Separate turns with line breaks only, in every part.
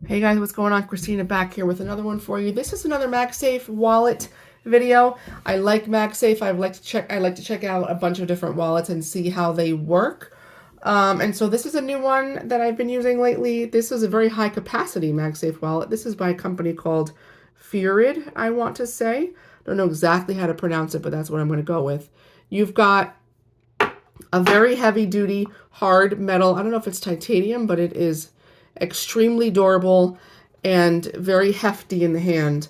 Hey guys, what's going on? Christina back here with another one for you. This is another Magsafe wallet video. I like Magsafe. I like to check out a bunch of different wallets and see how they work. And so this is a new one that I've been using lately. This is a very high capacity Magsafe wallet. This is by a company called Furid, I want to say. Don't know exactly how to pronounce it, but that's what I'm going to go with. You've got a very heavy duty hard metal. I don't know if it's titanium, but it is extremely durable and very hefty in the hand.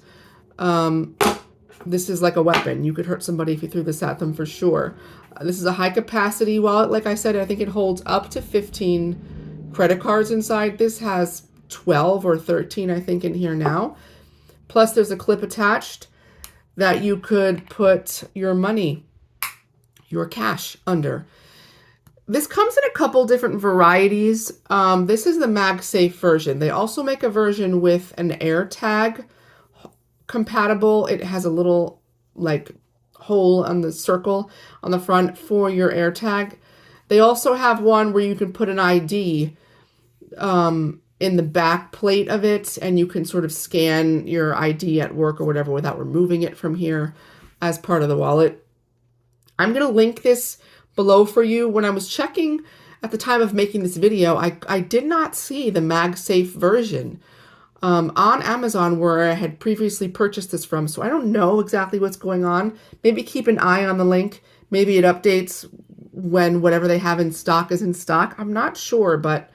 This is like a weapon. You could hurt somebody if you threw this at them for sure. This is a high capacity wallet. Like I said, I think it holds up to 15 credit cards inside. This has 12 or 13, I think, in here now. Plus, there's a clip attached that you could put your money, your cash under. This comes in a couple different varieties. This is the MagSafe version. They also make a version with an AirTag compatible. It has a little like hole on the circle on the front for your AirTag. They also have one where you can put an ID in the back plate of it, and you can sort of scan your ID at work or whatever without removing it from here as part of the wallet. I'm going to link this below for you. When I was checking at the time of making this video, I did not see the MagSafe version on Amazon where I had previously purchased this from. So I don't know exactly what's going on. Maybe keep an eye on the link. Maybe it updates when whatever they have in stock is in stock. I'm not sure, but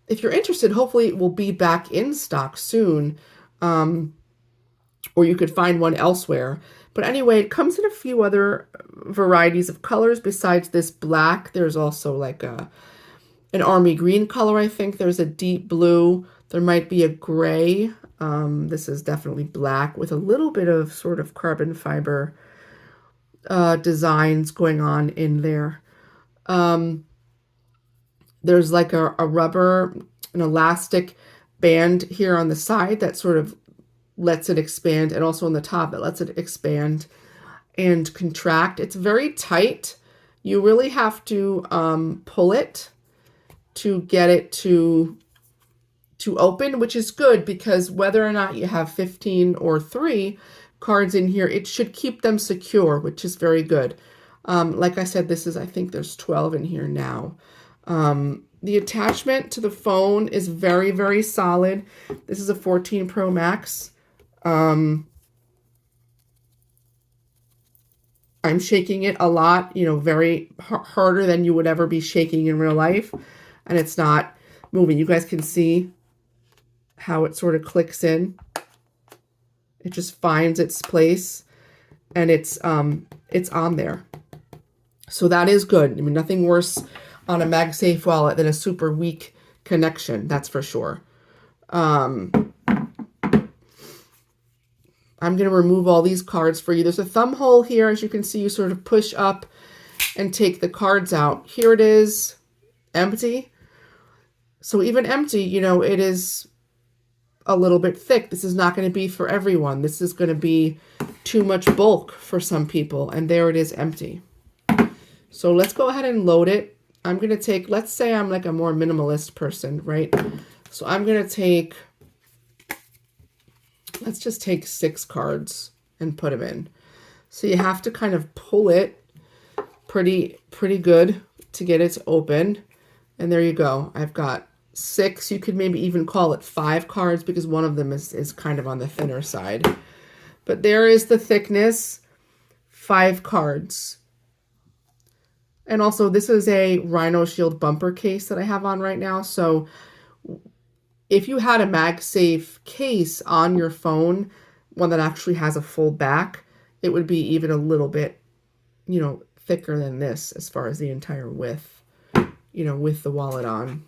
if you're interested, hopefully it will be back in stock soon. Or you could find one elsewhere. But anyway, it comes in a few other varieties of colors besides this black. There's also like an army green color, I think. There's a deep blue. There might be a gray. This is definitely black with a little bit of sort of carbon fiber designs going on in there. There's like a rubber, an elastic band here on the side that sort of lets it expand, and also on the top it lets it expand and contract. It's very tight. You really have to pull it to get it to open, which is good because whether or not you have 15 or 3 cards in here, it should keep them secure, which is very good. Like I said, this is, I think there's 12 in here now. The attachment to the phone is very, very solid. This is a 14 Pro Max. I'm shaking it a lot, very harder than you would ever be shaking in real life, and it's not moving. You guys can see how it sort of clicks in. It just finds its place, and it's on there. So that is good. I mean, nothing worse on a MagSafe wallet than a super weak connection, that's for sure. I'm going to remove all these cards for you. There's a thumb hole here. As you can see, you sort of push up and take the cards out. Here it is, empty. So even empty, it is a little bit thick. This is not going to be for everyone. This is going to be too much bulk for some people. And there it is, empty. So let's go ahead and load it. I'm going to take, let's say I'm like a more minimalist person, right? So I'm going to take, let's just take 6 cards and put them in. So you have to kind of pull it pretty good to get it to open. And there you go. I've got 6. You could maybe even call it 5 cards because one of them is kind of on the thinner side. But there is the thickness, 5 cards. And also this is a Rhino Shield bumper case that I have on right now. So if you had a MagSafe case on your phone, one that actually has a full back, it would be even a little bit, thicker than this as far as the entire width, with the wallet on.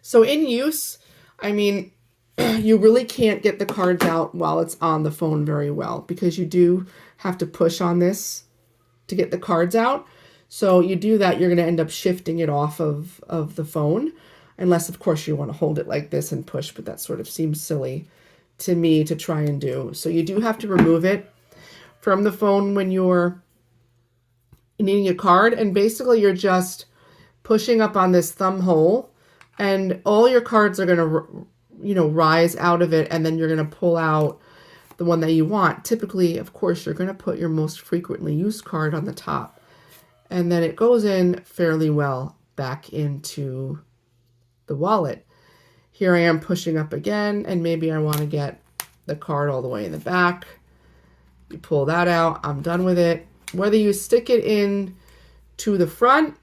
So in use, I mean, you really can't get the cards out while it's on the phone very well because you do have to push on this to get the cards out. So you do that, you're going to end up shifting it off of the phone. Unless, of course, you want to hold it like this and push, but that sort of seems silly to me to try and do. So you do have to remove it from the phone when you're needing a card. And basically, you're just pushing up on this thumb hole, and all your cards are going to rise out of it, and then you're going to pull out the one that you want. Typically, of course, you're going to put your most frequently used card on the top, and then it goes in fairly well back into the wallet. Here I am pushing up again, and maybe I want to get the card all the way in the back. You pull that out. I'm done with it. Whether you stick it in to the front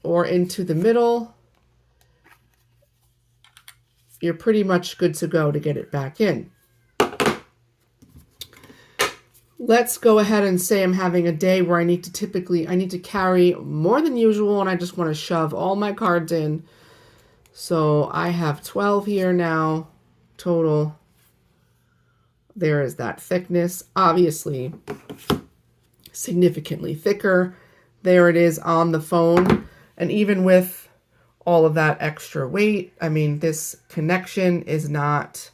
or into the middle, you're pretty much good to go to get it back in. Let's go ahead and say I'm having a day where I need to carry more than usual, and I just want to shove all my cards in. So I have 12 here now total. There is that thickness, obviously significantly thicker. There it is on the phone. And even with all of that extra weight, I mean, this connection is not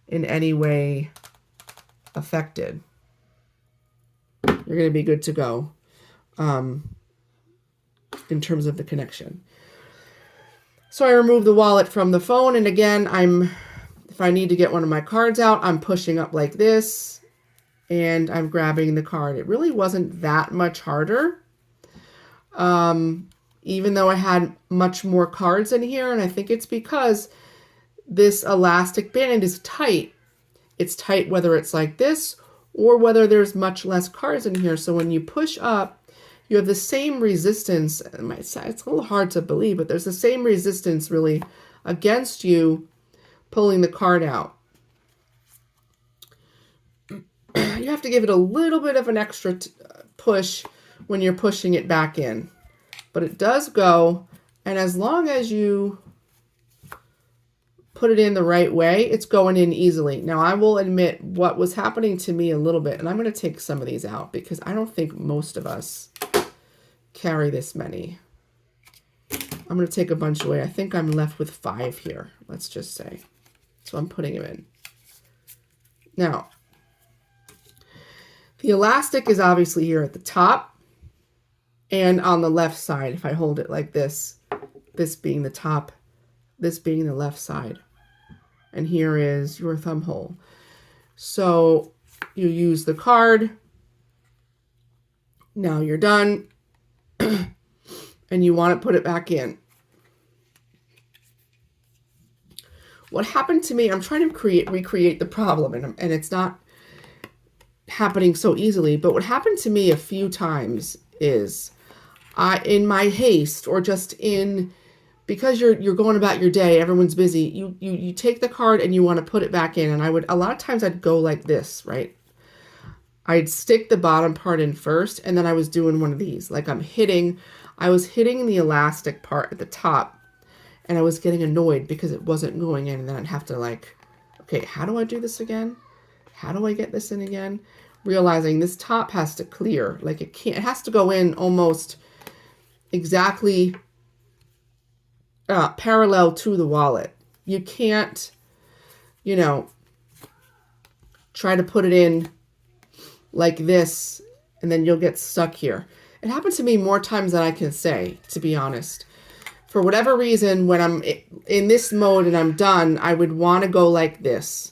in any way affected. You're going to be good to go in terms of the connection. So I remove the wallet from the phone, and again, if I need to get one of my cards out, I'm pushing up like this, and I'm grabbing the card. It really wasn't that much harder, even though I had much more cards in here, and I think it's because this elastic band is tight. It's tight whether it's like this or whether there's much less cards in here. So when you push up, you have the same resistance. It's a little hard to believe, but there's the same resistance really against you pulling the card out. You have to give it a little bit of an extra push when you're pushing it back in. But it does go, and as long as you put it in the right way, it's going in easily. Now, I will admit what was happening to me a little bit, and I'm going to take some of these out because I don't think most of us carry this many. I'm going to take a bunch away. I think I'm left with 5 here, let's just say. So I'm putting them in. Now, the elastic is obviously here at the top and on the left side. If I hold it like this, this being the top, this being the left side. And here is your thumb hole. So you use the card. Now you're done. And you want to put it back in. What happened to me, I'm trying to recreate the problem, and it's not happening so easily, but what happened to me a few times is in my haste, or just because you're going about your day, everyone's busy, you take the card and you want to put it back in, and a lot of times I'd go like this, right? I'd stick the bottom part in first, and then I was doing one of these, like I was hitting the elastic part at the top, and I was getting annoyed because it wasn't going in, and then I'd have to okay, how do I do this again? How do I get this in again? Realizing this top has to clear, it has to go in almost exactly parallel to the wallet. You can't, try to put it in like this, and then you'll get stuck here. It happened to me more times than I can say, to be honest. For whatever reason, when I'm in this mode and I'm done, I would want to go like this.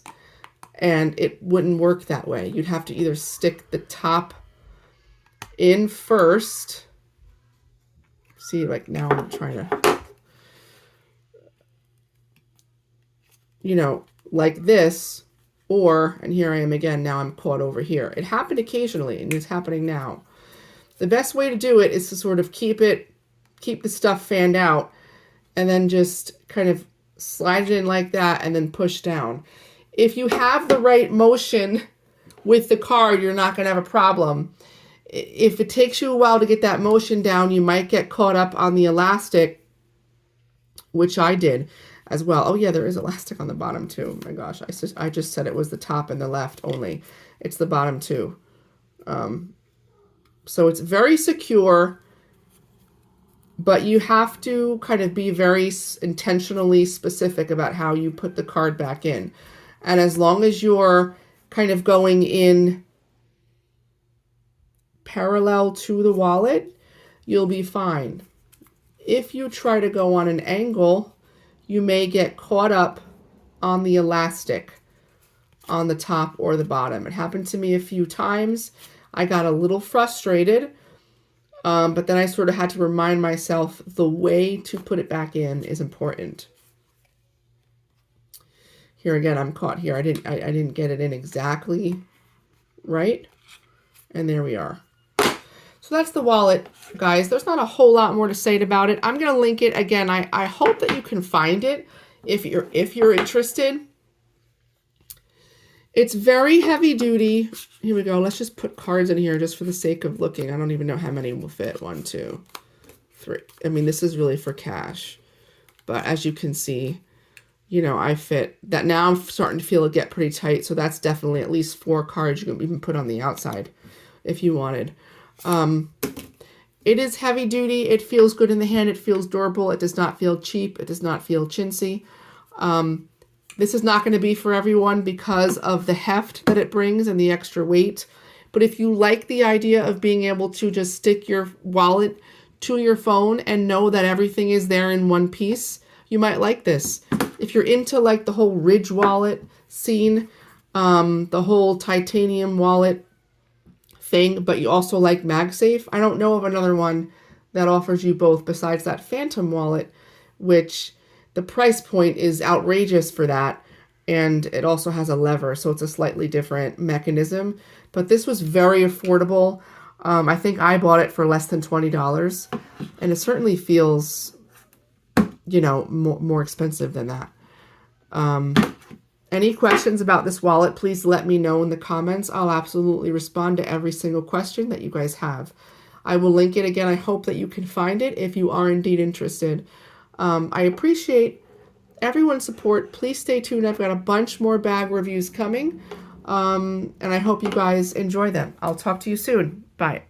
And it wouldn't work that way. You'd have to either stick the top in first. See, now I'm trying to, like this. And here I am again, now I'm caught over here. It happened occasionally, and it's happening now. The best way to do it is to sort of keep the stuff fanned out, and then just kind of slide it in like that, and then push down. If you have the right motion with the card, you're not going to have a problem. If it takes you a while to get that motion down, you might get caught up on the elastic, which I did as well. Oh yeah, there is elastic on the bottom too. Oh my gosh, I just said it was the top and the left only. It's the bottom too. So it's very secure, but you have to kind of be very intentionally specific about how you put the card back in. And as long as you're kind of going in parallel to the wallet, you'll be fine. If you try to go on an angle, you may get caught up on the elastic on the top or the bottom. It happened to me a few times. I got a little frustrated, but then I sort of had to remind myself the way to put it back in is important. Here again, I'm caught here. I didn't get it in exactly right. And there we are. So that's the wallet, guys. There's not a whole lot more to say about it. I'm going to link it again. I hope that you can find it if you're interested. It's very heavy duty. Here we go. Let's just put cards in here just for the sake of looking. I don't even know how many will fit. 1, 2, 3. I mean, this is really for cash. But as you can see, you know, I fit that. Now I'm starting to feel it get pretty tight. So that's definitely at least 4 cards you can even put on the outside if you wanted. It is heavy duty. It feels good in the hand. It feels durable. It does not feel cheap. It does not feel chintzy. This is not going to be for everyone because of the heft that it brings and the extra weight. But if you like the idea of being able to just stick your wallet to your phone and know that everything is there in one piece, you might like this. If you're into like the whole Ridge wallet scene, the whole titanium wallet thing, but you also like Magsafe, I don't know of another one that offers you both besides that Phantom wallet, which the price point is outrageous for that, and it also has a lever, so it's a slightly different mechanism. But this was very affordable. I think I bought it for less than $20, and it certainly feels, you know, more expensive than that. Any questions about this wallet, please let me know in the comments. I'll absolutely respond to every single question that you guys have. I will link it again. I hope that you can find it if you are indeed interested. I appreciate everyone's support. Please stay tuned. I've got a bunch more bag reviews coming, and I hope you guys enjoy them. I'll talk to you soon. Bye.